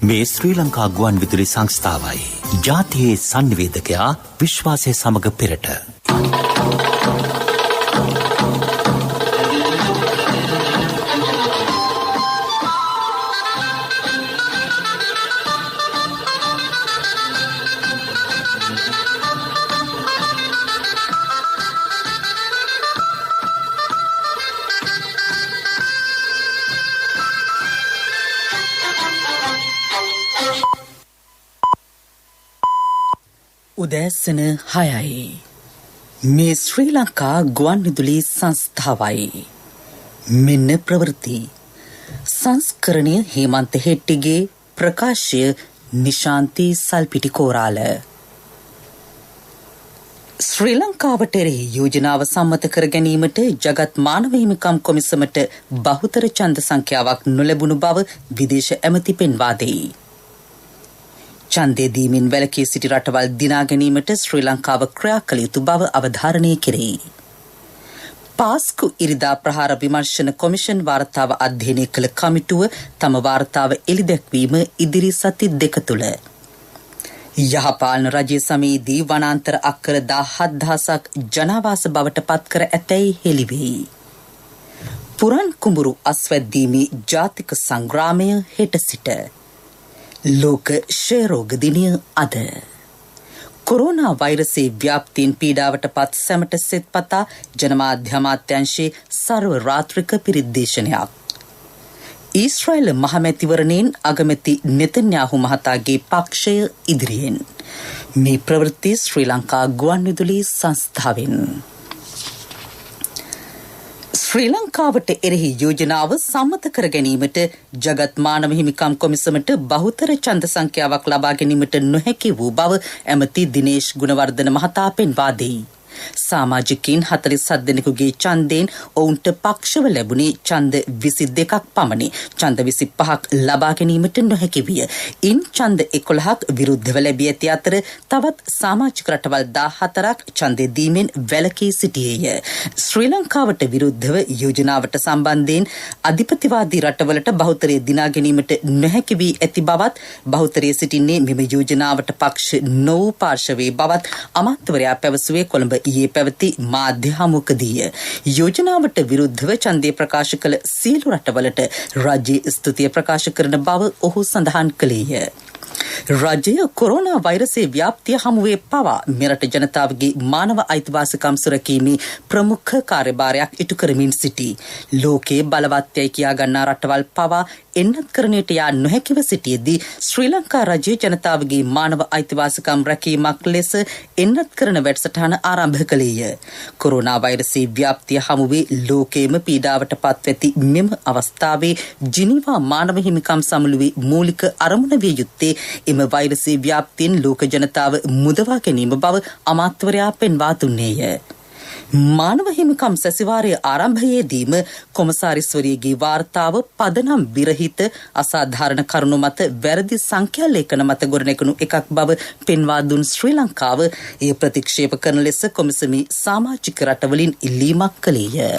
මේ ශ්‍රී ලංකා ගුවන් විදුලි සංස්ථාවයි. ජාතියේ සංනිවේදකයා විශ්වාසය සමග පෙරට. උදෑසන 6යි. මේ ශ්‍රී ලංකා ගුවන් විදුලි සංස්ථාවයි. මෙන්න ප්‍රවෘත්ති. සංස්කරණය හේමන්ත හෙට්ටිගේ ප්‍රකාශය නිශාන්ති සල්පිටි කෝරාල. ශ්‍රී ලංකාවට එරෙහි යෝජනාව සම්මත කර ගැනීමට ජගත් මානව හිමිකම් කොමිසමට බහුතර ඡන්ද සංඛ්‍යාවක් නොලැබුණු බව විදේශ ඇමති පෙන්වා දෙයි. ඡන්දය දීමෙන් වැළකී සිටි රටවල් දිනා ගැනීමට ශ්‍රී ලංකාව ක්‍රියා කළ යුතු බව අවධාරණය කෙරෙයි. පාස්කු ඉරිදා ප්‍රහාර විමර්ශන කොමිෂන් වාර්තාව අධ්‍යයනය කළ කමිටුව තම වාර්තාව එළිදැක්වීම ඉදිරි සති 2 තුළ යහපාලන රජය සමයේදී වනාන්තර අක්කර 17,000ක් ජනාවාස බවට පත් කර ඇතැයි හෙළිවෙයි. පුරන් කුඹුරු අස්වැද්දීමේ ජාතික සංග්‍රාමය හෙට සිට. ලෝක ක්ෂය රෝග දිනය අද. කොරෝනා වෛරසයේ ව්‍යාප්තියෙන් පීඩාවට පත් සැමට සෙත්පතා ජනමාධ්‍ය අමාත්‍යාංශයේ සර්ව රාත්‍රික පිරිද්දේශනයක්. ඊශ්‍රායල මහමැතිවරණයෙන් අගමැති නෙතන්යාහු මහතාගේ පක්ෂය ඉදිරියෙන්. මේ ප්‍රවෘත්ති ශ්‍රී ලංකා ගුවන් විදුලි සංස්ථාවෙන්. ශ්‍රී ලංකාවට එරෙහි යෝජනාව සම්මත කර ගැනීමට ජගත් මානව හිමිකම් කොමිසමට බහුතර ඡන්ද සංඛ්‍යාවක් ලබා ගැනීමට නොහැකි වූ බව ඇමති දිනේෂ් ගුණවර්ධන මහතා පෙන්වා දෙයි. සමාජිකයින් 47 දෙනෙකුගේ ඡන්දයෙන් ඔවුන්ට පක්ෂව ලැබුණේ ඡන්ද 22ක් පමණි. ඡන්ද 25ක් ලබා ගැනීමට නොහැකි විය. ඉන් ඡන්ද 11ක් විරුද්ධව ලැබී ඇති අතර තවත් සමාජික රටවල් 14ක් ඡන්දය දීමෙන් වැළකී සිටියේය. ශ්‍රී ලංකාවට විරුද්ධව යෝජනාවට සම්බන්ධයෙන් අධිපතිවාදී රටවලට බහුතරය දිනා ගැනීමට නොහැකි වී ඇති බවත් බහුතරය සිටින්නේ මෙම යෝජනාවට පක්ෂ නො වූ පාර්ශවයේ බවත් අමාත්‍යවරයා පැවසුවේ කොළඹ ඊයේ පැවති මාධ්‍ය හමුවකදීය. යෝජනාවට විරුද්ධව ඡන්දය ප්‍රකාශ කළ සියලු රටවලට රජයේ ස්තුතිය ප්‍රකාශ කරන බව ඔහු සඳහන් කළේය. රජය කොරෝනා වෛරසයේ ව්‍යාප්තිය හමුවේ පවා මෙරට ජනතාවගේ මානව අයිතිවාසිකම් සුරැකීමේ ප්‍රමුඛ කාර්යභාරයක් ඉටු කරමින් සිටී. ලෝකයේ බලවත්යයි කියා ගන්නා රටවල් පවා එන්නත්කරණයට යා නොහැකිව සිටියේදී ශ්‍රී ලංකා රජයේ ජනතාවගේ මානව අයිතිවාසිකම් රැකීමක් ලෙස එන්නත් කරන වැඩසටහන ආරම්භ කළේය. කොරෝනා වෛරසයේ ව්‍යාප්තිය හමුවේ ලෝකයේම පීඩාවට පත්වැති මෙම අවස්ථාවේ ජිනීවා මානව හිමිකම් සමුළුවේ මූලික අරමුණ විය යුත්තේ එම වෛරසයේ ව්‍යාප්තියෙන් ලෝක ජනතාව මුදවා ගැනීම බව අමාත්‍යවරයා පෙන්වා දුන්නේය. මානව හිමිකම් සැසිවාරයේ ආරම්භයේදීම කොමසාරිස්වරියගේ වාර්තාව පදනම් විරහිත අසාධාරණ කරුණු මත වැරදි සංඛ්‍යා ලේඛන මත ගොඩනැගුණු එකක් බව පෙන්වා දුන් ශ්‍රී ලංකාව එය ප්‍රතික්ෂේප කරන ලෙස කොමිසමේ සමාජික රටවලින් ඉල්ලීමක් කළේය.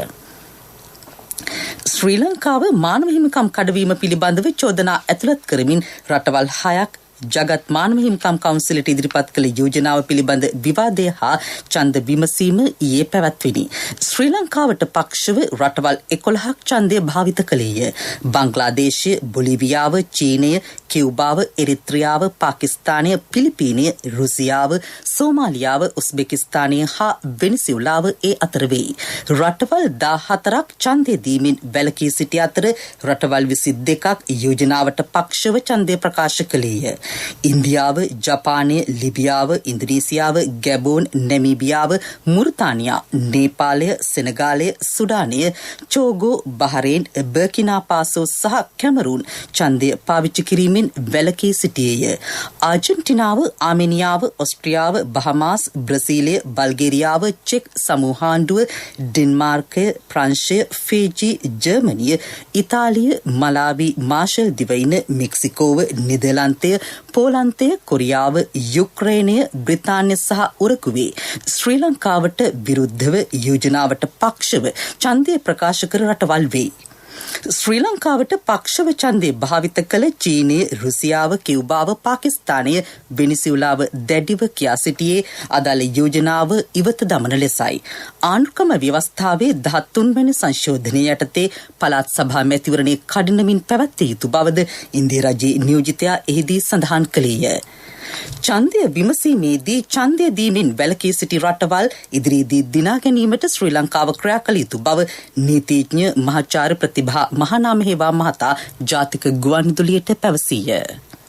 ශ්‍රී ලංකාව මානව හිමිකම් කඩවීම පිළිබඳව චෝදනා ඇතුළත් කරමින් රටවල් 6ක් ජගත් මානව හිමිකම් කවුන්සිලට ඉදිරිපත් කළ යෝජනාව පිළිබඳ විවාදය හා ඡන්ද විමසීම ඊයේ පැවැත්විනි. ශ්‍රී ලංකාවට පක්ෂව රටවල් 11ක් ඡන්දය භාවිත කළේය. බංග්ලාදේශය, බොලිවියාව, චීනය, කියුබාව, එරිත්‍රියාව, පාකිස්තානය, පිලිපීනය, රුසියාව, සෝමාලියාව, උස්බෙකිස්තානය හා වෙනිසුලාව ඒ අතර වෙයි. රටවල් 14ක් ඡන්දය දීමෙන් වැළකී සිටි අතර රටවල් 22ක් යෝජනාවට පක්ෂව ඡන්දය ප්‍රකාශ කළේය. ඉන්දියාව, ජපානය, ලිබියාව, ඉන්දුනීසියාව, ගැබෝන්, නැමීබියාව, මුර්තානියා, නේපාලය, සෙනගාලය, සුඩානය, චෝගෝ, බහරේන්, බර්කිනා පාසෝ සහ කැමරූන් ඡන්දය පාවිච්චි කිරීමෙන් වැළකී සිටියේය. ආජන්ටිනාව, ආමේනියාව, ඔස්ට්‍රියාව, බහමාස්, බ්‍රසීලය, බල්ගේරියාව, චෙක් සමූහාණ්ඩුව, ඩෙන්මාර්කය, ප්‍රංශය, ෆීජි, ජර්මනිය, ඉතාලිය, මලාවි, මාෂල් දිවයින, මෙක්සිකෝව, නෙදර්ලන්තය, පෝලන්තය, කොරියාව, යුක්රේනය, බ්‍රිතාන්‍ය සහ උරුගුවේ ශ්‍රී ලංකාවට විරුද්ධව යෝජනාවට පක්ෂව ඡන්දය ප්‍රකාශ කර රටවල් වේ. ශ්‍රී ලංකාවට පක්ෂව ඡන්දය භාවිත කළ චීනය, රුසියාව, කියුබාව, පාකිස්තානය, වෙනිසියුලාව දැඩිව කියා සිටියේ අදාළ යෝජනාව ඉවත දමන ලෙසයි. ආණ්ඩුක්‍රම ව්‍යවස්ථාවේ 13 වෙනි සංශෝධනය යටතේ පළාත් සභා මැතිවරණයේ කඩිනමින් පැවැත්විය යුතු බවද ඉන්දියා රජයේ නියෝජිතයා එහිදී සඳහන් කළේය. ඡන්දය විමසීමේදී ඡන්දය දීමෙන් වැළකී සිටි රටවල් ඉදිරියේදී දිනා ගැනීමට ශ්‍රී ලංකාව ක්‍රියා කළ යුතු බව නීතිඥ මහාචාර්ය ප්‍රතිභා මහානාමහේවා මහතා ජාතික ගුවන්විදුලියට පැවසීය.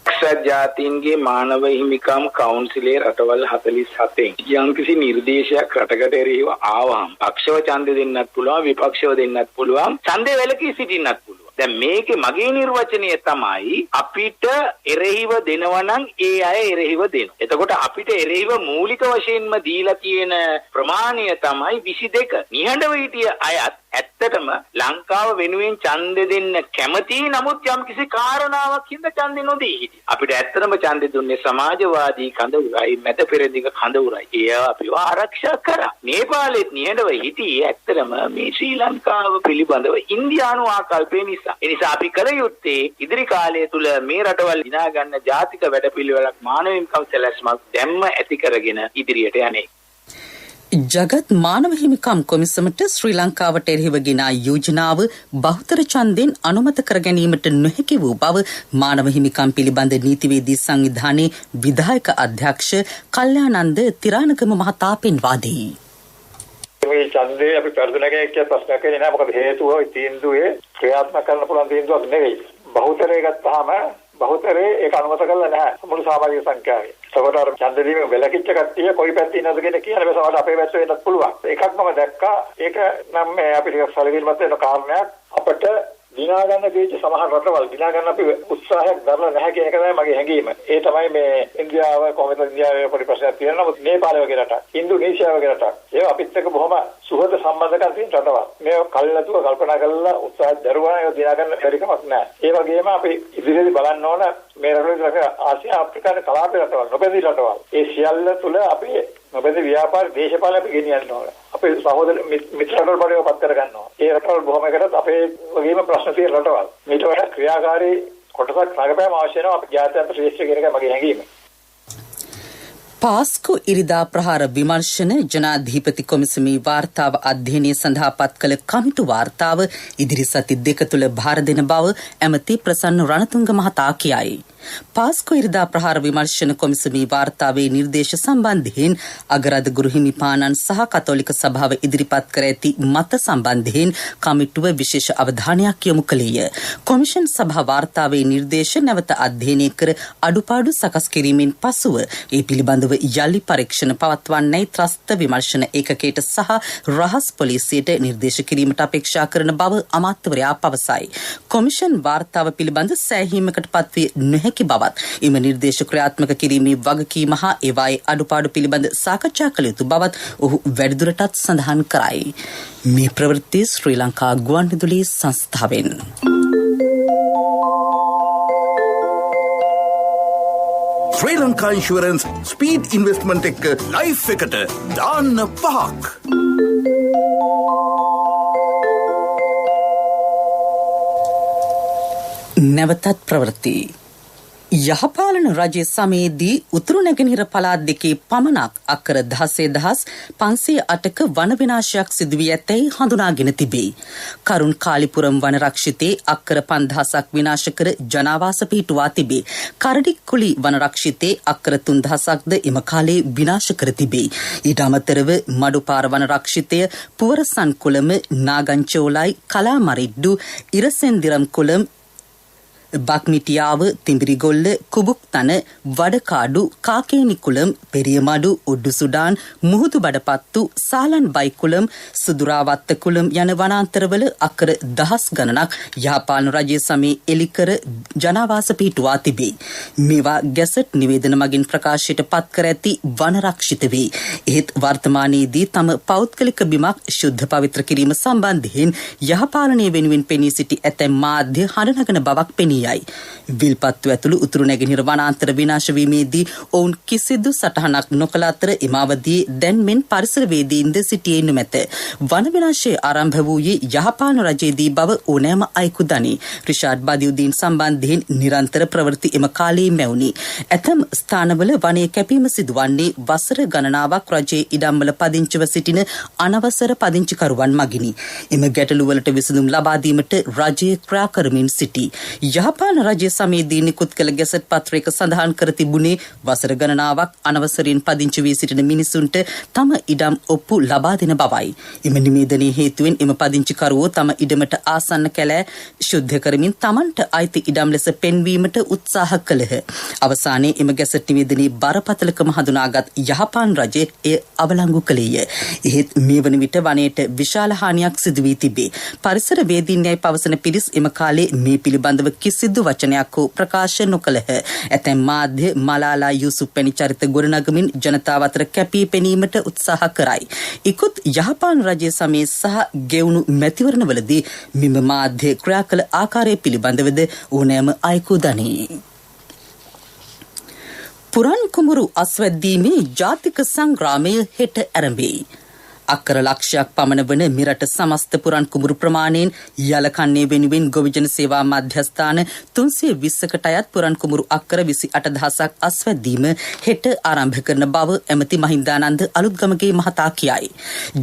එක්සත් ජාතීන්ගේ මානව හිමිකම් කවුන්සිලේ රටවල් 47න් යම්කිසි නිර්දේශයක් රටකට එරෙහිව ආවම පක්ෂව ඡන්දෙ දෙන්නත් පුළුවන්, විපක්ෂව දෙන්නත් පුළුවන්, ඡන්දෙ වැළකී සිටින්නත් පුළුවන්. දැන් මේකේ මගේ නිර්වචනය තමයි අපිට එරෙහිව දෙනවා නම් ඒ අය එරෙහිව දෙනවා. එතකොට අපිට එරෙහිව මූලික වශයෙන්ම දීලා තියෙන ප්‍රමාණය තමයි 22. නිහඬව හිටිය අයත් ඇත්තටම ලංකාව වෙනුවෙන් ඡන්දෙ දෙන්න කැමති, නමුත් යම්කිසි කාරණාවක් හින්දා ඡන්දෙ නොදී හිටියේ. අපිට ඇත්තටම ඡන්දෙ දුන්නේ සමාජවාදී කඳවුරයි, මැද පෙරදිග කඳවුරයි. ඒව අපිව ආරක්ෂා කරා. නේපාලෙත් නිහඬව හිටියේ ඇත්තටම මේ ශ්‍රී ලංකාව පිළිබඳව ඉන්දියානු ආකල්පය නිසා. ඒ නිසා අපි කල යුත්තේ ඉදිරි කාලය තුල මේ රටවල් දිනා ගන්න ජාතික වැඩපිළිවෙලක්, මානව හිමිකම් සැලැස්මක් දැම්ම ඇති කරගෙන ඉදිරියට යන්නේ. ජගත් මානව හිමිකම් කොමිසමට ශ්‍රී ලංකාවට එරෙහිව ගෙනා යෝජනාව බහුතර ඡන්දයෙන් අනුමත කර ගැනීමට නොහැකි වූ බව මානව හිමිකම් පිළිබඳ නීතිවේදී සංවිධානයේ විධායක අධ්‍යක්ෂ කල්යානන්ද තිරානගම මහතා පෙන්වා දෙයි. මේ ඡන්දේ අපි පෙරදුනගේ එක්ක ප්‍රශ්නයක් වෙන්නේ නැහැ. මොකද හේතුව තීන්දුවේ ක්‍රියාත්මක කරන්න පුළුවන් තීන්දුවක් නෙවෙයි. බහුතරය ගත්තාම බහුතරේ ඒක අනුමත කරලා නැහැ මුළු සමාජික සංඛ්‍යාවේ. ඒකට අර ඡන්ද දීමේ වැලකිච්ච කට්ටිය කොයි පැත්තේ ඉන්නවද කියන කියන්නේ මේ සමහරවිට අපේ පැත්තේ වෙන්නත් පුළුවන්. එකක් මම දැක්කා. ඒක නම් මේ අපිට සැලකිලිමත් වෙන කාරණයක්. අපිට දිනා ගන්න තීච්ච සමහර රටවල් දිනා ගන්න අපි උත්සාහයක් දරලා නැහැ කියන එක තමයි මගේ හැඟීම. ඒ තමයි මේ ඉන්දියාව කොහොමද ඉන්දියාවේ පොඩි ප්‍රශ්නයක් තියෙනවා. නමුත් නේපාලය වගේ රටක්, ඉන්දුනීසියාව වගේ රටක්, ඒවා අපිත් එක්ක බොහොම සුහද සම්බන්ධකම් තියෙන රටවල්. මේ කල්ලාතුව කල්පනා කරලා උත්සාහ දරුවා ඒක දිනා ගන්න බැරි කමක් නැහැ. ඒ වගේම අපි ඉදිරියේදී බලන්න ඕන මේ රටවල ආසියා ආෆ්‍රිකාවේ කලාපේ රටවල්, නොබැඳි රටවල්. ඒ සියල්ල තුල අපි නොබැඳි ව්‍යාපාර දේශපාලන අපි ගෙනියන්න ඕන. අපේ සහෝදර මිත්‍ර රටවල් බඩේව පත් කර ගන්න ඕන. ඒ රටවල් බොහොම එකකට අපේ වගේම ප්‍රශ්න තියෙන රටවල්. මේට වඩා ක්‍රියාකාරී කොටසක් රඟපෑම අවශ්‍ය වෙනවා අපේ ජාත්‍යන්තර ශ්‍රේෂ්ඨ කියන එක මගේ හැඟීම. පාස්කු ඉරිදා ප්‍රහාර විමර්ශන ජනාධිපති කොමිසමේ වාර්තාව අධ්‍යයනය සඳහා පත් කළ කමිටු වාර්තාව ඉදිරි සති 2 තුළ භාර දෙන බව ඇමති ප්‍රසන්න රණතුංග මහතා කියයි. පාස්කු ඉරිදා ප්‍රහාර විමර්ශන කොමිසමේ වාර්තාවේ නිර්දේශ සම්බන්ධයෙන් අගරාධ ගුරු හිමිපාණන් සහ කතෝලික සභාව ඉදිරිපත් කර ඇති මත සම්බන්ධයෙන් කමිටුව විශේෂ අවධානයක් යොමු කළේය. කොමිෂන් සභා වාර්තාවේ නිර්දේශ නැවත අධ්‍යයනය කර අඩුපාඩු සකස් කිරීමෙන් පසුව ඒ පිළිබඳව යලි පරීක්ෂණ පවත්වන්නයි ත්‍රස්ත විමර්ශන ඒකකයට සහ රහස් පොලිසියට නිර්දේශ කිරීමට අපේක්ෂා කරන බව අමාත්‍යවරයා පවසයි. කොමිෂන් වාර්තාව පිළිබඳ සෑහීමකට පත්විය නොහැකි බවත් එම නිර්දේශ ක්‍රියාත්මක කිරීමේ වගකීම හා ඒවායේ අඩුපාඩු පිළිබඳ සාකච්ඡා කළ යුතු බවත් ඔහු වැඩිදුරටත් සඳහන් කරයි. මේ ප්‍රවෘත්ති ශ්‍රී ලංකා ගුවන්විදුලි සංස්ථාවෙන්. ශ්‍රී ලංකා ඉන්ෂුරන්ස් ස්පීඩ් ඉන්වෙස්ට්මන්ට් එක්ක ලයිෆ් එකට දාන්න 5ක්. නැවතත් ප්‍රවෘත්ති. යහපාලන රජයේ සමයේදී උතුරු නැගෙනහිර පළාත් දෙකේ පමණක් අක්කර 16,508ක වන විනාශයක් සිදු වී ඇතැයි හඳුනාගෙන තිබේ. කරුන් කාලිපුරම් වන රක්ෂිතේ අක්කර 5,000ක් විනාශ කර ජනාවාස පිහිටුවා තිබේ. කරඩික්කුලි වන රක්ෂිතේ අක්කර 3,000ක්ද එම කාලේ විනාශ කර තිබේ. ඊට අමතරව මඩුපාර වන රක්ෂිතය පුවරසන් කුලම, නාගංචෝලයි, කලාමරිඩ්ඩු, ඉරසෙන්දිරම් කුලම්, බක්මිටියාව, තිඹිරිගොල්ල, කුබුක්තන, වඩකාඩු, කාකේනිකුලම්, පෙරියමඩු, උඩ්ඩුසුඩාන්, මුහුදු බඩපත්තු, සාලන් බයිකුලම්, සුදුරාවත්තකුලම් යන වනාන්තරවල අක්කර 10 ගණනක් යහපාලන රජයේ සමයේ එලිකර ජනාවාස පිහිටුවා තිබේ. මේවා ගැසට් නිවේදන මගින් ප්‍රකාශයට පත් කර ඇති වනරක්ෂිත වේ. එහෙත් වර්තමානයේදී තම පෞද්ගලික බිමක් ශුද්ධ පවිත්‍ර කිරීම සම්බන්ධයෙන් යහපාලනය වෙනුවෙන් පෙනී සිටි ඇතැම් මාධ්‍ය හඬනගන බවක් පෙනී අභියෝගනීයයි. විල්පත්තු ඇතුළු උතුරු නැගෙනහිර වනාන්තර විනාශ වීමේදී ඔවුන් කිසිදු සටහනක් නොකළ අතර එම අවධියේ දැන් මෙන් පරිසරවේදීන්ද සිටියේ නොමැත. වන විනාශය ආරම්භ වූයේ යහපාන රජයේදී බව ඕනෑම අයෙකු දනී. රිෂාඩ් බදියුදීන් සම්බන්ධයෙන් නිරන්තර ප්‍රවෘත්ති එම කාලයේ මැවුණි. ඇතම් ස්ථානවල වනයේ කැපීම සිදුවන්නේ වසර ගණනාවක් රජයේ ඉඩම්වල පදිංචිව සිටින අනවසර පදිංචිකරුවන් මගිනි. එම ගැටලුවලට විසඳුම් ලබා දීමට රජය ක්‍රියා කරමින් සිටී. යහපාන රජය සමයේදී නිකුත් කළ ගැසට් පත්‍රයක සඳහන් කර තිබුණේ වසර ගණනාවක් අනවසරයෙන් පදිංචි වී සිටින මිනිසුන්ට තම ඉඩම් ඔප්පු ලබා දෙන බවයි. එම නිවේදනයේ හේතුවෙන් එම පදිංචිකරුවෝ තම ඉඩමට ආසන්න කැලෑ ශුද්ධ කරමින් තමන්ට අයිති ඉඩම් ලෙස පෙන්වීමට උත්සාහ කළහ. අවසානයේ එම ගැසට් නිවේදනයේ බරපතලකම හඳුනාගත් යහපාන රජය එය අවලංගු කළේය. එහෙත් මේ වන විට වනයේට විශාල හානියක් සිදු වී තිබේ. පරිසර වේදීන්යයි පවසන පිරිස් එම කාලේ මේ පිළිබඳව කිසිදු වචනයක් හෝ ප්‍රකාශ නොකළහ. ඇතැම් මාධ්‍ය මලාලා යූසුෆ් වැනි චරිත ගොඩනගමින් ජනතාව අතර කැපී පෙනීමට උත්සාහ කරයි. ඉකුත් යහපාන රජයේ සමයේ සහ ගෙවුණු මැතිවරණවලදී මෙම මාධ්‍ය ක්‍රියා කළ ආකාරය පිළිබඳවද ඕනෑම අයෙකු දනී. පුරන් කුමරු අස්වැද්දීමේ ජාතික සංග්‍රාමය හෙට ආරම්භයි. අක්කර ලක්ෂයක් පමණ වන මිරට සමස්ත පුරන් කුමරු ප්‍රමාණයෙන් යලකන්නේ වෙනුවෙන් ගොවිජන සේවා මධ්‍යස්ථාන 320කට අයත් පුරන් කුමරු අක්කර 28000ක් අස්වැද්දීම හෙට ආරම්භ කරන බව ඇමති මහින්දානන්ද අලුත්ගමගේ මහතා කියයි.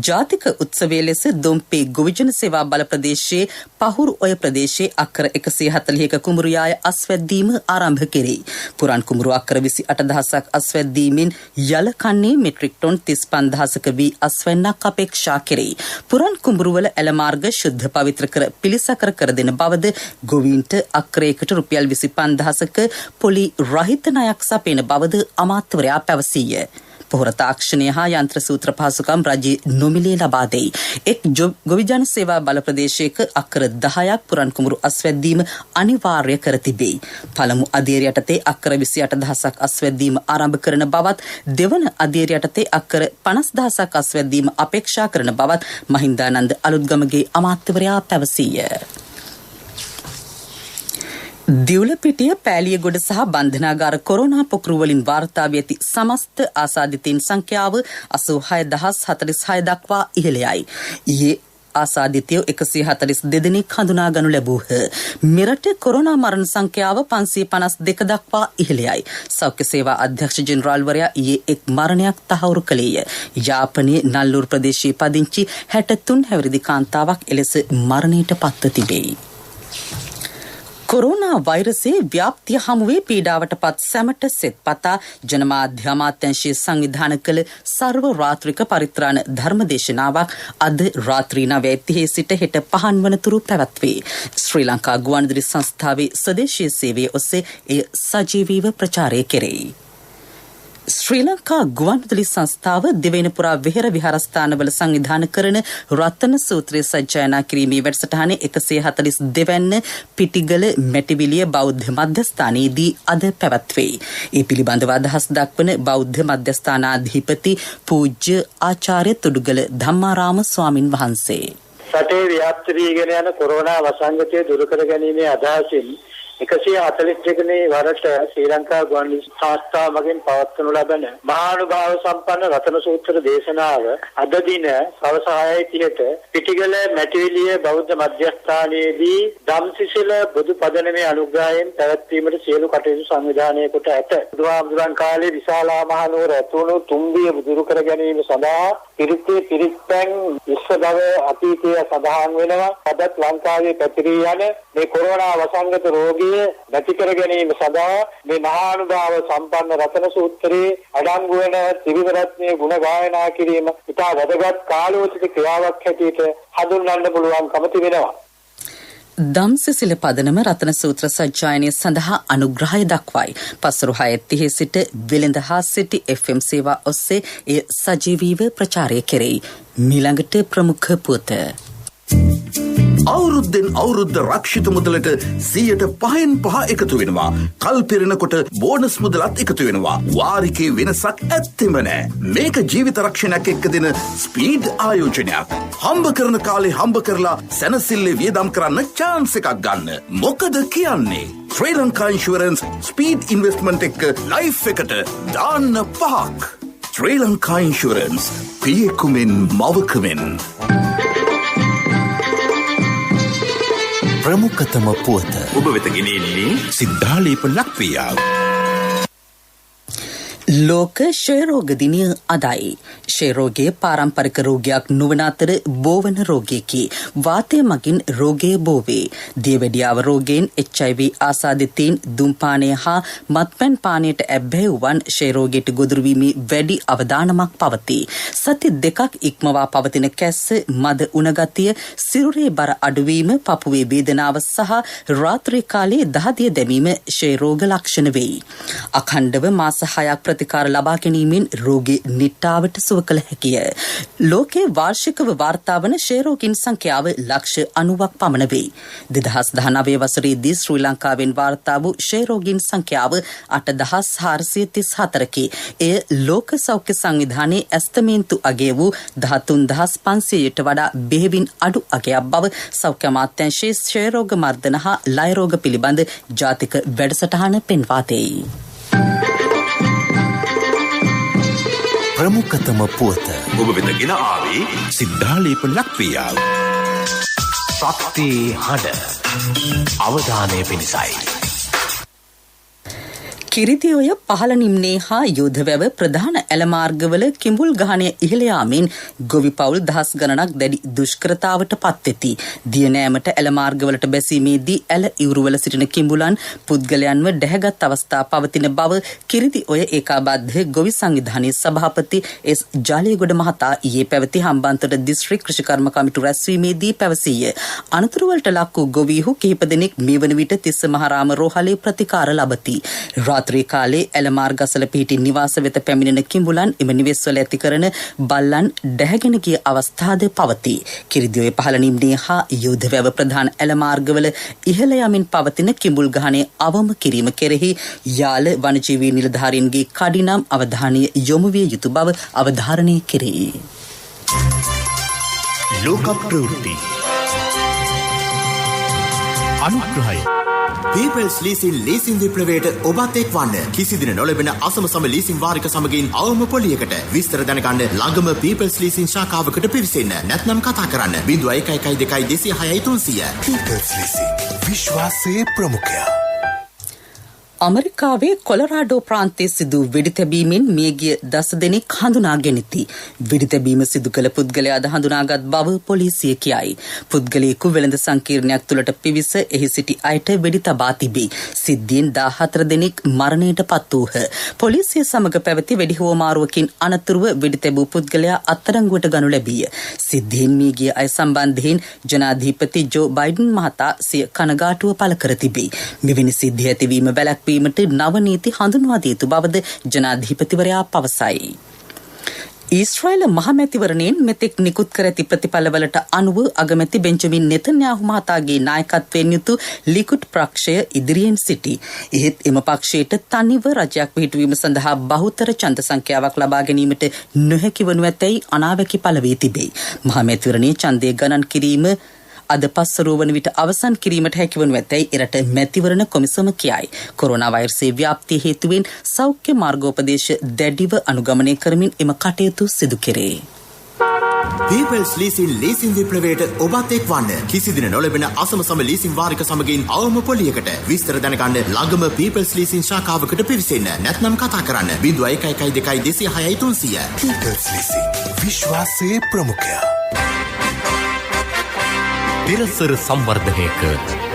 ජාතික උත්සවයේ ලෙස දොම්පේ ගොවිජන සේවා බල ප්‍රදේශයේ පහුරු ඔය ප්‍රදේශයේ අක්කර 141ක කුමරු යාය අස්වැද්දීම ආරම්භ කෙරේ. පුරන් කුමරු අක්කර 28000ක් අස්වැද්දීමෙන් යලකන්නේ මෙට්‍රික් ටොන් 35000ක වී අස්වැන්න අපේක්ෂා කෙරෙයි. පුරන් කුඹුරුවල ඇල මාර්ග ශුද්ධ පවිත්‍ර කර පිළිසකර කර දෙන බවද ගොවීන්ට අක්‍රයකට රුපියල් 25000ක පොලි රහිත ණයක් සපයන බවද අමාත්‍යවරයා පැවසීය. පොහොර තාක්ෂණය හා යන්ත්‍ර සූත්‍ර පහසුකම් රජයේ නොමිලේ ලබා දෙයි. එක් ගොවිජන සේවා බල ප්‍රදේශයක අක්කර 10ක් පුරන් කුඹුරු අස්වැද්දීම අනිවාර්ය කර තිබේ. පළමු අධීර යටතේ අක්කර 28000ක් අස්වැද්දීම ආරම්භ කරන බවත් දෙවන අධීර යටතේ අක්කර 50000ක් අස්වැද්දීම අපේක්ෂා කරන බවත් මහින්දානන්ද අලුත්ගමගේ අමාත්‍යවරයා පැවසීය. දිවුලපිටිය පෑලියගොඩ සහ බන්ධනාගාර කොරෝනා පොකුරු වලින් වාර්තා වී ඇති සමස්ත ආසාදිතයින් සංඛ්‍යාව 86046 දක්වා ඉහළ යයි. ඊයේ ආසාදිතයෝ 142 දෙනෙක් හඳුනා ගනු ලැබූහ. මෙරට කොරෝනා මරණ සංඛ්‍යාව 552 දක්වා ඉහළ යයි. සෞඛ්‍ය සේවා අධ්‍යක්ෂ ජෙනරාල්වරයා ඊයේ එක් මරණයක් තහවුරු කළේය. යාපනයේ නල්ලූර් ප්‍රදේශයේ පදිංචි 63 හැවිරිදි කාන්තාවක් එලෙස මරණයට පත්ව තිබේ. කොරෝනා වෛරසයේ ව්‍යාප්තිය හමුවේ පීඩාවට පත් සැමට සෙත් පතා ජනමාධ්‍ය අමාත්‍යාංශයේ සංවිධානය කළ සර්ව රාත්‍රික පරිත්‍රාණ ධර්මදේශනාවක් අද රාත්‍රී 9:30 සිට හෙට 5 වනතුරු පැවැත්වේ. ශ්‍රී ලංකා ගුවන්විදුලි සංස්ථාවේ ස්වදේශීය සේවය ඔස්සේ එය සජීවීව ප්‍රචාරය කෙරේ. ශ්‍රී ලංකා ගුවන්විදුලි සංස්ථාව දෙවයින පුරා විහෙර විහාරස්ථානවල සංවිධානය කරන රත්න සූත්‍රය සජ්ජායනා කිරීමේ වැඩසටහනේ 142 වැන්න පිටිගල මැටිවිලිය බෞද්ධ මධ්‍යස්ථානයේදී අද පැවැත්වේ. ඒ පිළිබඳව අදහස් දක්වන බෞද්ධ මධ්‍යස්ථානාධිපති පූජ්‍ය ආචාර්ය තුඩුගල ධම්මාරාම ස්වාමින් වහන්සේ. රටේ ව්‍යාප්ත වීගෙන යන කොරෝනා වසංගතය දුරු කර ගැනීමේ අදහසින් 141 වරට ශ්‍රී ලංකා ගුවන්විදුලි සංස්ථාව මගින් පවත්වනු ලබන මහානුභාව සම්පන්න රතන සූත්‍ර දේශනාව අද දින සවස 6:30ට පිටිගල මැටිවිලිය බෞද්ධ මධ්‍යස්ථානයේදී ධම්සිසිල බුදු පදනමේ අනුග්‍රහයෙන් පැවැත්වීමට සියලු කටයුතු සංවිධානය කොට ඇත. බුදුහාමුදුරන් කාලේ විශාලා මහනුවර ඇතුණු තුම්බිය දුරු කර ගැනීම සඳහා පිරිත්තේ පිරිත්පැන් විශ්වභව අතීතය සඳහන් වෙනවා. අදත් ලංකාවේ පැතිරී යන මේ කොරෝනා වසංගත රෝගී නැති කර ගැනීම සඳහා මේ මහානුභාව සම්පන්න රතන සූත්‍රයේ අඩංගු වන ත්‍රිවිධ රත්නයේ ගුණ ගායනා කිරීම ඉතා වැදගත් කාලෝචිත ක්‍රියාවක් හැටියට හඳුන්වන්න පුළුවන්කම තිබෙනවා. ධම්සිසිල පදනම රතන සූත්‍ර සජ්ජායනය සඳහා අනුග්‍රහය දක්වයි. පසුරු 6:30 සිට වෙළඳ හා සිටි FM සේවා ඔස්සේ එය සජීවීව ප්‍රචාරය කෙරෙයි. මීළඟට ප්‍රමුඛ පුවත. අවුරුද්දෙන් අවුරුද්ද රක්ෂිත මුදලට 5% එකතු වෙනවා. කල් පිරෙනකොට බෝනස් මුදලත් එකතු වෙනවා. වාරිකේ වෙනසක් ඇත්තෙම නෑ. මේක ජීවිත රක්ෂණයක් එක්ක දෙන ස්පීඩ් ආයෝජනයක්. හම්බ කරන කාලේ හම්බ කරලා සැනසෙල්ලේ වියදම් කරන්න chance එකක් ගන්න. මොකද කියන්නේ? ශ්‍රී ලංකා ඉන්ෂුරන්ස් ස්පීඩ් ඉන්වෙස්ට්මන්ට් එක්ක ලයිෆ් එකට දාන්න 5ක්. ශ්‍රී ලංකා ඉන්ෂුරන්ස් පියෙකුමෙන් මවකමෙන්. ප්‍රමුඛතම පුවත ඔබ වෙත ගෙනෙන්නේ සිද්ධාලේප ලක්වියාව. ලෝක ක්ෂය රෝග දිනය අදයි. ක්ෂය රෝගය පාරම්පරික රෝගයක් නොවන අතර බෝවන රෝගයකි. වාතය මගින් රෝගය බෝවේ. දියවැඩියාව රෝගයෙන් HIV ආසාදිතයින් දුම්පානය හා මත්පැන් පානයට ඇබ්බැහි වූවන් ක්ෂය රෝගයට ගොදුරු වීමේ වැඩි අවදානමක් පවතී. සති 2ක් ඉක්මවා පවතින කැස්ස, මද උණගතිය, සිරුරේ බර අඩුවීම, පපුවේ වේදනාව සහ රාත්‍රී කාලයේ දහදිය දැමීම ක්ෂය රෝග ලක්ෂණ වෙයි. අඛණ්ඩව මාස 6ක් ප්‍රතිකාර ලබා ගැනීමෙන් රෝගී නිට්ටාවට සුව කළ හැකිය. ලෝකයේ වාර්ෂිකව වාර්තා වන ක්ෂය රෝගීන් සංඛ්‍යාව ලක්ෂ 90ක් පමණ වෙයි. 2019 වසරේදී ශ්‍රී ලංකාවෙන් වාර්තා වූ ක්ෂය රෝගීන් සංඛ්‍යාව 8434කි. එය ලෝක සෞඛ්‍ය සංවිධානයේ ඇස්තමේන්තු අගය වූ 13500ට වඩා බෙහෙවින් අඩු අගයක් බව සෞඛ්‍ය අමාත්‍යාංශයේ ක්ෂය රෝග මර්ධන හා ලය රෝග පිළිබඳ ජාතික වැඩසටහන පෙන්වා දෙයි. ප්‍රමුඛතම පුවත ඔබ වෙත ගෙන ආවේ සිද්ධාලේප ලක්වියාව. ශක්ති හඬ අවධානය පිණිසයි. කිරිතිඔය පහළ නිම්නේ හා යෝධවැව ප්‍රධාන ඇලමාර්ගවල කිඹුල් ගහනය ඉහළ යාමෙන් ගොවි පවුල් දහස් ගණනක් දැඩි දුෂ්කරතාවට පත්වෙති. දියනෑමට ඇලමාර්ගවලට බැසීමේදී ඇල ඉවුරුවල සිටින කිඹුලන් පුද්ගලයන්ව ඩැහැගත් අවස්ථා පවතින බව කිරිතිඔය ඒකාබද්ධ ගොවි සංවිධානයේ සභාපති එස් ජාලියගොඩ මහතා ඊයේ පැවති හම්බන්තොට දිස්ත්‍රික් කෘෂිකර්ම කමිටු රැස්වීමේදී පැවසීය. අනතුරුවලට ලක් වූ ගොවීහු කිහිප දෙනෙක් මේ වන විට තිස්ස මහරාම රෝහලේ ප්‍රතිකාර ලබති. රාත්‍රී කාලේ ඇලමාර්ගසල පිහිටි නිවාස වෙත පැමිණෙන කිඹුලන් එම නිවෙස්වල ඇති කරන බල්ලන් ඩැහැගෙන ගිය අවස්ථාද පවතී. කිරිදිඔය පහළ නිම්නේ හා යෝධවැව ප්‍රධාන ඇලමාර්ගවල ඉහළ යමින් පවතින කිඹුල් ගහනය අවම කිරීම කෙරෙහි යාල වනජීවී නිලධාරීන්ගේ කඩිනම් අවධානය යොමු විය යුතු බව අවධාරණය කෙරේ. ලෝක ප්‍රවෘත්ති අනුග්‍රහය People's Leasing ලීසින් විප්ලවයට ඔබත් එක්වන්න. කිසිදින නොලැබෙන අසම සම ලීසින් වාරික සමගින් අවම පොලියකට විස්තර දැනගන්න ළඟම People's Leasing ශාඛාවකට පිවිසෙන්න. නැත්නම් කතා කරන්න 0112266300. People's Leasing විශ්වාසයේ ප්‍රමුඛයා. අමරිකාවේ කොලරාඩෝ ප්‍රාන්තයේ සිදු වෙඩිතැබීමෙන් මියගිය 10 දෙනෙක් හඳුනා ගැනිති. වෙඩිතැබීම සිදු කළ පුද්ගලයාද හඳුනාගත් බව පොලිසිය කියයි. පුද්ගලයෙකු වෙළඳ සංකීර්ණයක් තුළට පිවිස එහි සිටි අයට වෙඩි තබා තිබේ. සිද්ධියෙන් 14 දෙනෙක් මරණයට පත් වූහ. පොලිසිය සමග පැවති වෙඩි හුවමාරුවකින් අනතුරුව වෙඩිතැබූ පුද්ගලයා අත්අඩංගුවට ගනු ලැබීය. සිද්ධියෙන් මියගිය අය සම්බන්ධයෙන් ජනාධිපති ජෝ බයිඩන් මහතා සිය කනගාටුව පළ කර තිබේ. මෙවැනි සිද්ධි ඇතිවීම වැළැක්වීමට නව නීති හඳුන්වා දී යුතු බවද ජනාධිපතිවරයා පවසයි. ඊශ්‍රායල මහමැතිවරණයෙන් මෙතෙක් නිකුත් කර ඇති ප්‍රතිඵලවලට අනුව අගමැති බෙන්ජමින් නෙතන්යාහු මහතාගේ නායකත්වයෙන් යුතු ලිකුඩ් පක්ෂය ඉදිරියෙන් සිටි. එහෙත් එම පක්ෂයට තනිව රජයක් පිහිටුවීම සඳහා බහුතර ඡන්ද සංඛ්‍යාවක් ලබා ගැනීමට නොහැකි වනු ඇතැයි අනාවැකි පළ වී තිබේ. මහමැතිවරණයේ ඡන්දය ගණන් කිරීම අද පස්වරුව වන විට අවසන් කිරීමට හැකිවනු ඇතැයි එරට මැතිවරණ කොමිසම කියයි. කොරෝනා වෛරසයේ ව්‍යාප්තිය හේතුවෙන් සෞඛ්‍ය මාර්ගෝපදේශ දැඩිව අනුගමනය කරමින් එම කටයුතු සිදු කෙරේ. People's Leasing ලීසින් විප්ලවයට ඔබත් එක්වන්න. කිසිදින නොලැබෙන අසම සම ලීසින් වාරික සමගින් අවම පොලියකට විස්තර දැනගන්න ළඟම People's Leasing ශාඛාවකට පිවිසෙන්න. නැත්නම් කතා කරන්න 0112266300. People's Leasing විශ්වාසයේ ප්‍රමුඛයා. පෙරසර සංවර්ධනයක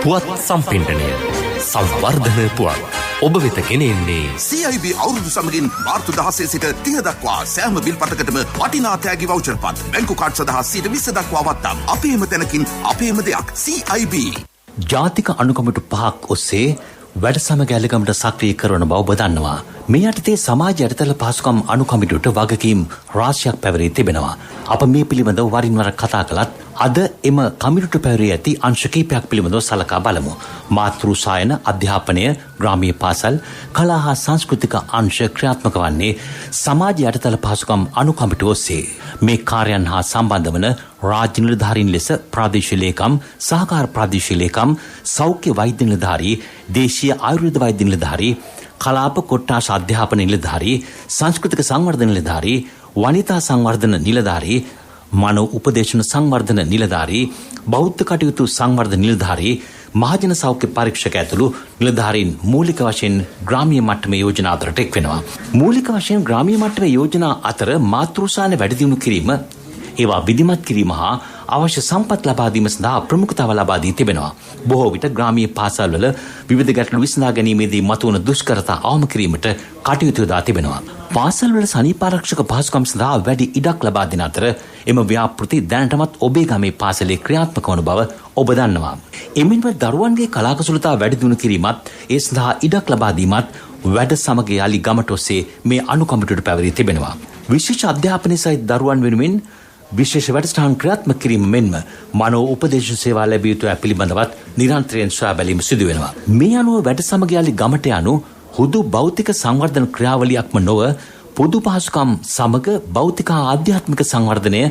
පුවත් සම්පින්ඩනය සංවර්ධන පුවත් ඔබ වෙත ගෙනෙන්නේ CIB අවුරුදු සමගින් මාර්තු 16 සිට 30 දක්වා සෑම බිල් පතකටම වටිනා තෑගි වවුචර් පත් බැංකු කාඩ් සඳහා 20% දක්වා වත්තා අපේම තැනකින් අපේම දෙයක් CIB. ජාතික අනුකමිටු 5ක් ඔස්සේ වැඩ සමග ඇලගමට සක්‍රිය කරන බව ඔබ දන්නවා. මේ යටතේ සමාජ යටිතල පහසුකම් අනුකමිටුවට වගකීම් රාශියක් පැවරී තිබෙනවා. අප මේ පිළිබඳව වරින් වර කතා කළත් අද එම කමිටුට පැවරී ඇති අංශ කිහිපයක් පිළිබඳව සලකා බලමු. මාතෘ සායන අධ්‍යාපනය, ග්‍රාමීය පාසල්, කලා හා සංස්කෘතික අංශ ක්‍රියාත්මක වන්නේ සමාජ යටිතල පහසුකම් අනුකමිටුව ඔස්සේ. මේ කාර්යයන් හා සම්බන්ධ වන රාජ්‍ය නිලධාරීන් ලෙස ප්‍රාදේශීය ලේකම්, සහකාර ප්‍රාදේශීය ලේකම්, සෞඛ්‍ය වෛද්‍ය නිලධාරී, දේශීය ආයුර්වේද වෛද්‍ය නිලධාරී, කලාප කොට්ටාශ අධ්‍යාපන නිලධාරී, සංස්කෘතික සංවර්ධන නිලධාරී, වනිතා සංවර්ධන නිලධාරී, මනෝ උපදේශන සංවර්ධන නිලධාරී, බෞද්ධ කටයුතු සංවර්ධන නිලධාරී, මහජන සෞඛ්‍ය පරීක්ෂක ඇතුළු නිලධාරීන් මූලික වශයෙන් ග්‍රාමීය මට්ටමේ යෝජනා අතරට එක් වෙනවා. මූලික වශයෙන් ග්‍රාමීය මට්ටමේ යෝජනා අතර මාතෘසාන වැඩි දියුණු කිරීම, ඒවා විධිමත් කිරීම හා අවශ්‍ය සම්පත් ලබා දීම සඳහා ප්‍රමුඛතාව ලබා දී තිබෙනවා. බොහෝ විට ග්‍රාමීය පාසල්වල විවිධ ගැටලු විසඳා ගැනීමේදී මතුවන දුෂ්කරතා අවම කිරීමට කටයුතු යොදා තිබෙනවා. පාසල්වල සනීපාරක්ෂක පහසුකම් සඳහා වැඩි ඉඩක් ලබා දෙන අතර එම ව්‍යාපෘති දැනටමත් ඔබේ ගමේ පාසලේ ක්‍රියාත්මක වන බව ඔබ දන්නවා. එමෙන්ම දරුවන්ගේ කලාකුසලතා වැඩි දියුණු කිරීමත්, ඒ සඳහා ඉඩක් ලබා දීමත් වැඩ සමග යාලි ගමට ඔස්සේ මේ අනුකමිටුවට පැවරී තිබෙනවා. විශේෂ අධ්‍යාපනය සහිත දරුවන් වෙනුවෙන් විශේෂ වැඩසටහන් ක්‍රියාත්මක කිරීම මෙන්ම මනෝ උපදේශන සේවා ලැබිය යුතු පිළිබඳවත් නිරන්තරයෙන් සොයා බැලීම සිදු වෙනවා. මේ අනුව වැඩ සමග යාලි ගමට යනු හුදු භෞතික සංවර්ධන ක්‍රියාවලියක්ම නොව පොදු පහසුකම් සමග භෞතික හා ආධ්‍යාත්මික සංවර්ධනය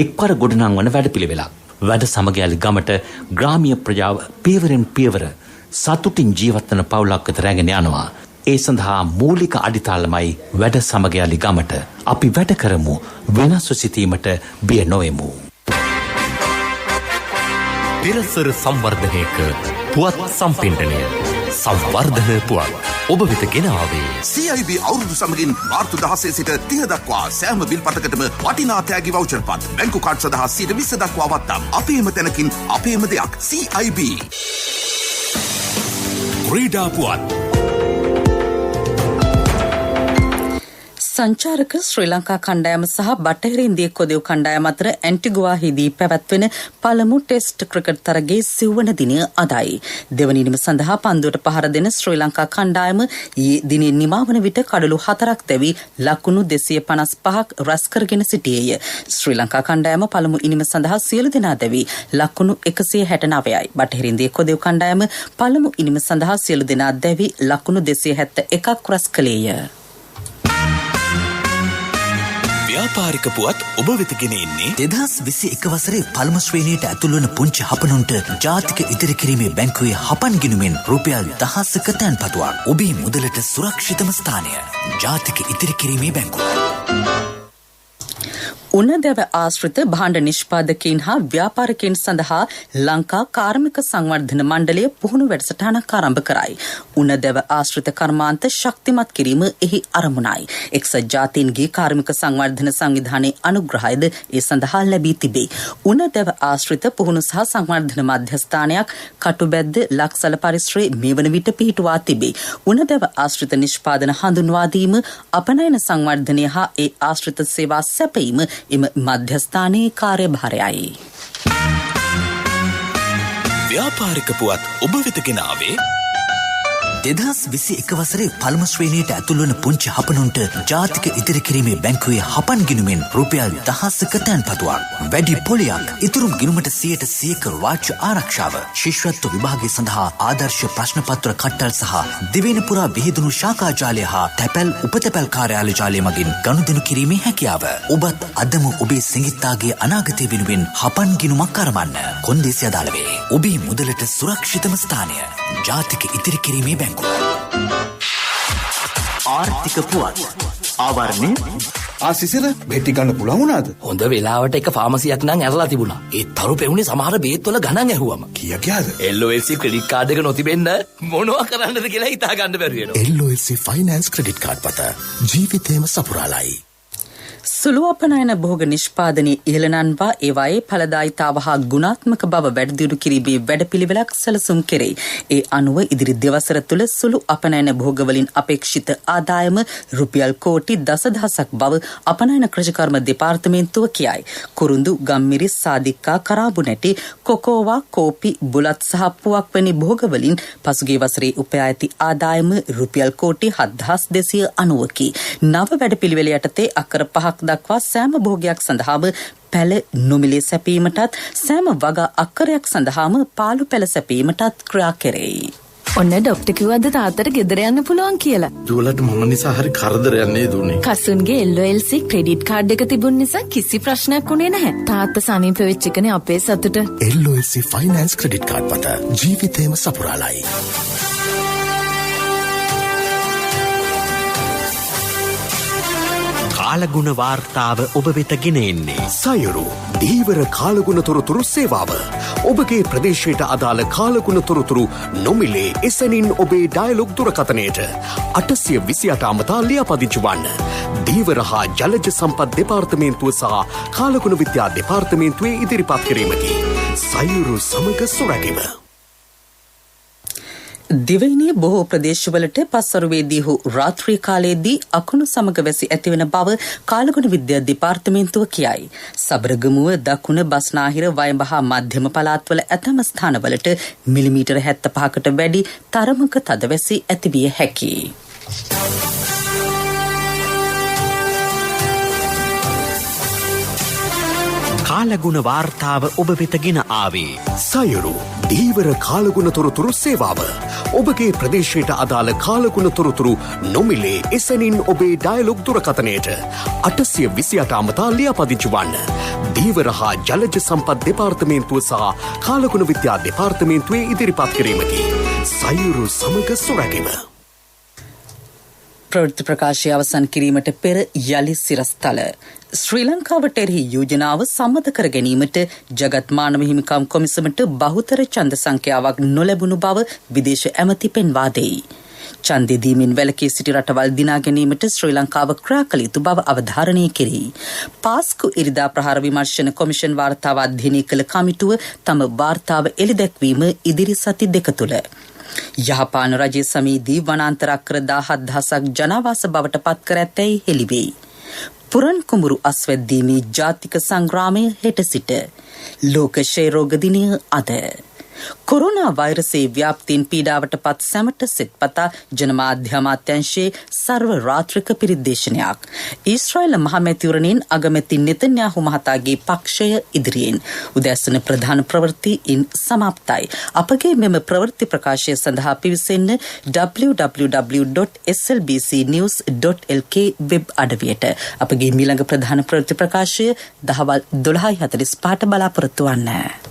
එක්වර ගොඩනංවන වැඩපිළිවෙලක්. වැඩ සමග යාලි ගමට ග්‍රාමීය ප්‍රජාව පියවරෙන් පියවර සතුටින් ජීවත් වන පවුලක් වෙත රැගෙන යනවා. ඒ සඳහා මූලික අඩිතාලමයි වැඩ සමග යාලි ගමට. අපි වැඩ කරමු, වෙනස්ව සිටීමට බිය නොවෙමු. පෙරසර සංවර්ධනයක පුවත් සම්පින්ඩනය සංවර්ධන පුවත් ඔබ වෙත ගෙන ආවේ CIB අවුරුදු සමගින් මාර්තු 16 සිට 30 දක්වා සෑම විල්පතකටම වටිනා තෑගි වවුචර් පත්, බැංකු කාඩ් සඳහා 20% දක්වා වත්නම්, අපේම තැනකින් අපේම දෙයක්. CIB. ක්‍රීඩා පුවත්. සංචාරක ශ්‍රී ලංකා කණ්ඩායම සහ බටහිර ඉන්දිය කොදෙව් කණ්ඩායම අතර ඇන්ටිගුවාහිදී පැවැත්වෙන පළමු ටෙස්ට් ක්‍රිකට් තරගයේ සිව්වන දිනය අදයි. දෙවනි ඉනිම සඳහා පන්දුවට පහර දෙන ශ්‍රී ලංකා කණ්ඩායම ඊයේ දිනේ නිමාවන විට කඩලු 4ක් දැවි ලකුණු 255ක් රැස් කරගෙන සිටියේය. ශ්‍රී ලංකා කණ්ඩායම පළමු ඉනිම සඳහා සියලු දෙනා දැවි ලකුණු 169යි. බටහිර ඉන්දිය කොදෙව් කණ්ඩායම පළමු ඉනිම සඳහා සියලු දෙනා දැවි ලකුණු 271ක් රැස් කළේය. ව්‍යාපාරික පුවත් ඔබ වෙත ගෙන එන්නේ 2021 වසරේ පළමු ශ්‍රේණියට ඇතුළු වන පුංචි හපනුන්ට ජාතික ඉදිරි කිරීමේ බැංකුවේ හපන් ගිණුමෙන් රුපියල් 1000ක තැන්පතුවක්. ඔබේ මුදලට සුරක්ෂිතම ස්ථානය ජාතික ඉදිරි කිරීමේ බැංකුව. උණදැව ආශ්‍රිත භාණ්ඩ නිෂ්පාදකයින් හා ව්‍යාපාරිකයින් සඳහා ලංකා කාර්මික සංවර්ධන මණ්ඩලය පුහුණු වැඩසටහනක් ආරම්භ කරයි. උණදැව ආශ්‍රිත කර්මාන්ත ශක්තිමත් කිරීම එහි අරමුණයි. එක්සත් ජාතීන්ගේ කාර්මික සංවර්ධන සංවිධානයේ අනුග්‍රහයද ඒ සඳහා ලැබී තිබේ. උණදැව ආශ්‍රිත පුහුණු සහ සංවර්ධන මධ්‍යස්ථානයක් කටුබැද්ද ලක්සල පරිසරයේ මේ වන විට පිහිටුවා තිබේ. උණදැව ආශ්‍රිත නිෂ්පාදන හඳුන්වා දීම, අපනයන සංවර්ධනය හා ඒ ආශ්‍රිත සේවා සැපීම එම මධ්‍යස්ථානයේ කාර්යභාරයයි. ව්‍යාපාරික පුවත් ඔබ වෙත ගෙන ආවේ 2021 වසරේ පළමු ශ්‍රේණියට ඇතුළු වන පුංචි හපනුන්ට ජාතික ඉදිරි කිරීමේ බැංකුවේ හපන් ගිණුමෙන් රුපියල් 1000ක තැන්පතුවක්. වැඩි පොලියක්, ඉතුරු ගිණුමට 100% රාජ්‍ය ආරක්ෂාව, ශිෂ්‍යත්ව විභාගය සඳහා ආදර්ශ ප්‍රශ්න පත්‍ර කට්ටල් සහ දිවයින පුරා විහිදුණු ශාඛා ජාලය හා තැපැල් උපතැපැල් කාර්යාල ජාලය මගින් ගනුදෙනු කිරීමේ හැකියාව. ඔබත් අදම ඔබේ සිඟිත්තාගේ අනාගතය වෙනුවෙන් හපන් ගිණුමක් අරඹන්න. කොන්දේසි අදාළ වේ. ඔබේ මුදලට සුරක්ෂිතම ස්ථානය ජාතික ඉදිරි කිරීමේ බැංකුව. ආර්ථික පුවත් ආවරණය ආසිසිර බෙටි ගන්න පුළුවන් වුණාද? හොඳ වෙලාවට එක ෆාමසියක් නම් ඇරලා තිබුණා. ඒ තරු පෙවුනේ සමහර බේත් වල ගණන් ඇහුවම. කීයද? LOLC ක්‍රෙඩිට් කාඩ් එක නොතිබෙන්න මොනවා කරන්නද කියලා හිතා ගන්න බැරි වෙනවා. LOLC ෆයිනෑන්ස් ක්‍රෙඩිට් කාඩ් පත ජීවිතේම සපුරාලයි. සුළු අපනයන භෝග නිෂ්පාදනයේ ඉහළ නන්වා ඒවායේ ඵලදායීතාව හා ගුණාත්මක බව වැඩිදියුණු කිරීමේ වැඩපිළිවෙලක් සැලසුම් කෙරේ. ඒ අනුව ඉදිරි දෙවසර තුළ සුළු අපනයන භෝගවලින් අපේක්ෂිත ආදායම රුපියල් කෝටි දසදහසක් බව අපනයන කෘෂිකර්ම දෙපාර්තමේන්තුව කියයි. කුරුඳු, ගම්මිරිස්, සාදික්කා, කරාබු නැටි, කොකෝවා, කෝපි, බුලත් සහ පුවක් වැනි භෝගවලින් පසුගිය වසරේ උපයා ඇති ආදායම රුපියල් කෝටි 7290කි. නව වැඩපිළිවෙල යටතේ අක්කර 5ක් දක්වා සෑම භෝගයක් සඳහාම පැල නොමිලේ සැපීමටත් සෑම වගා අක්කරයක් සඳහාම පාළු පැල සැපීමටත් ක්‍රියා කෙරෙයි. ඔන්න ඩොක්ටර් කිව්වද තාත්තට ගෙදර යන්න පුළුවන් කියලා. දුවලට මම නිසා හරි කරදරයක් නේද උනේ. කසුන්ගේ LOLC ක්‍රෙඩිට් කාඩ් එක තිබුණ නිසා කිසි ප්‍රශ්නයක් උනේ නැහැ. තාත්තා සමීප වෙච්ච එකනේ අපේ සතුට. LOLC ෆයිනෑන්ස් ක්‍රෙඩිට් කාඩ් මත ජීවිතේම සපුරාලයි. කාලගුණ වාර්තාව ඔබ වෙත ගෙන එන්නේ සයුරු දීවර කාලගුණ තොරතුරු සේවාව. ඔබගේ ප්‍රදේශයට අදාළ කාලගුණ තොරතුරු නොමිලේ එසැනින් ඔබේ ඩයලොග් දුරකථනයට 828 අමතා ලියාපදිංචි වන්න. දීවර හා ජලජ සම්පත් දෙපාර්තමේන්තුව සහ කාලගුණ විද්‍යා දෙපාර්තමේන්තුවේ ඉදිරිපත් කිරීමකි. සයුරු සමග සුරැකීම. දිවයිනේ බොහෝ ප්‍රදේශවලට පස්වරුවේදී හෝ රාත්‍රී කාලයේදී අකුණු සමග වැසි ඇතිවන බව කාලගුණ විද්‍යා දෙපාර්තමේන්තුව කියයි. සබරගමුව, දකුණ, බස්නාහිර, වයඹ හා මධ්‍යම පළාත්වල ඇතැම් ස්ථානවලට මිලිමීටර 75කට වැඩි තරමක තදවැසි ඇතිවිය හැකියි. කාලගුණ වාර්තාව ඔබ වෙත ගෙන ආවේ සයුරු දීවර කාලගුණ තොරතුරු සේවාව. ඔබගේ ප්‍රදේශයට අදාළ කාලගුණ තොරතුරු නොමිලේ එසැනින් ඔබේ ඩයලොග් දුරකථනයට 828 අමතා ලියාපදිංචි වන්න. දීවර හා ජලජ සම්පත් දෙපාර්තමේන්තුව සහ කාලගුණ විද්‍යා දෙපාර්තමේන්තුවේ ඉදිරිපත් කිරීමකි. සයුරු සමග සුරැකීම. ප්‍රවෘත්ති ප්‍රකාශය අවසන් කිරීමට පෙර යලි සිරස්තල. ශ්‍රී ලංකාවට එරෙහි යෝජනාව සම්මත කර ගැනීමට ජගත් මානව හිමිකම් කොමිසමට බහුතර ඡන්ද සංඛ්‍යාවක් නොලැබුණු බව විදේශ ඇමති පෙන්වා දෙයි. ඡන්දෙ දීමෙන් වැළකී සිටි රටවල් දිනා ගැනීමට ශ්‍රී ලංකාව ක්‍රියා කළ යුතු බව අවධාරණය කෙරෙයි. පාස්කු ඉරිදා ප්‍රහාර විමර්ශන කොමිෂන් වාර්තාව අධ්‍යයනය කළ කමිටුව තම වාර්තාව එළිදැක්වීම ඉදිරි සති දෙක තුළ යහපාන රජයේ සමීදී වනාන්තර අක්කර 17,000ක් ජනාවාස බවට පත් කර ඇතැයි හෙළිවෙයි. පුරන් කුඹුරු අස්වැද්දීමේ ජාතික සංග්‍රාමය හෙට සිට. ලෝක ක්ෂය රෝග දිනය අද. කොරෝනා වෛරසයේ ව්‍යාප්තියෙන් පීඩාවට පත් සැමට සෙත්පතා ජනමාධ්‍ය අමාත්‍යාංශයේ සර්ව රාත්‍රික පිරිද්දේශනයක්. ඊශ්‍රායල මහමැතිවරණයෙන් අගමැති නෙතන්යාහු මහතාගේ පක්ෂය ඉදිරියෙන් උදැසන ප්‍රධාන ප්‍රවෘත්තියින් සමාප්තයි. අපගේ මෙම ප්‍රවෘත්ති ප්‍රකාශය සඳහා පිවිසෙන්න www.slbcnews.lk වෙබ් අඩවියට. අපගේ මීළඟ ප්‍රධාන ප්‍රවෘත්ති ප්‍රකාශය දහවල් 12:45ට බලාපොරොත්තු වන්න.